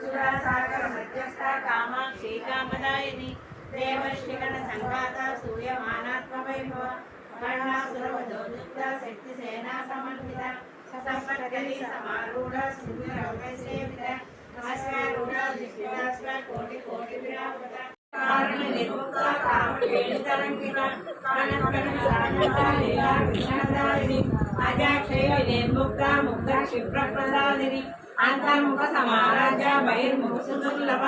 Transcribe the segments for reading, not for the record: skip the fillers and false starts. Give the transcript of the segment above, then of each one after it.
సురాసాగర మధ్యస్థ కామాక్షి కామదాయిని దేవశ్రీగణ సంఘాత సూయమానాత్మ వైభవ వర్ణాసురవధోయుక్త శక్తి సేనా సమన్విత సంపత్కరి సమారూఢ సింధురవసేవిత అశ్వారూఢ దివ్యాశ్వ కోటి కోటి విరావృత కారణ నిర్ముక్త కామకేళితరంకిత కనకదారిణి అజాక్షయ నిర్ముక్త ముక్త క్షిప్ర ప్రసాదిని అంతర్ముఖ సమారాజ్య బహిర్ముఖ సుదుర్లభ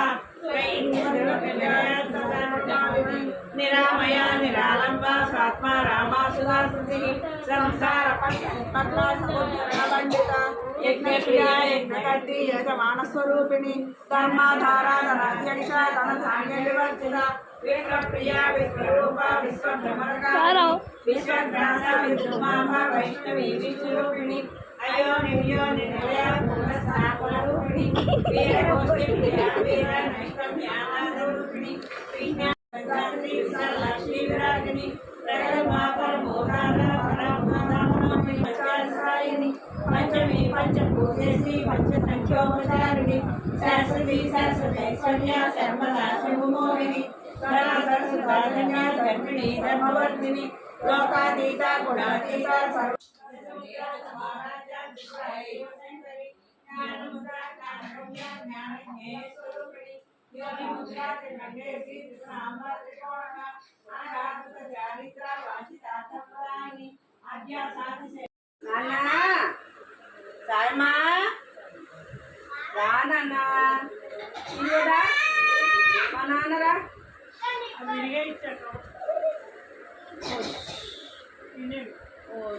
నిరామయ నిరాలంబ స్వాత్మ రామాసుధాస్మృతి సంసార పండిత యజ్ఞప్రియ యజ్ఞకర్తి యజమానస్వరూపిణి ధర్మాధారాధనాధ్యక్ష ధనధాన్య వివర్జిత విశ్వప్రియ విశ్వరూప విశ్వభ్రమరక విశ్వగ్రాస విద్రుమాభ వైష్ణవి విష్ణురూపిణి అయో నివ్యో నిర్ణయ కులరూపిణి వీరగోష్ఠి వీర నైష్కర్మ్యానాదరూపిణి విజ్ఞాని లక్ష్మీ విరాగిణి పంచమి పంచభూతేసి పంచసంఖ్యోపచారిణి సరస్వతి సరస్వతైశ్వర్య శర్మదా శివమోహిని సుధారణ్య ధర్మిణి ధర్మవర్ధిని లోకాతీత గుణాతీత సాయమా రానన్నా ఇల్లురా మా నాన్నరా ఓ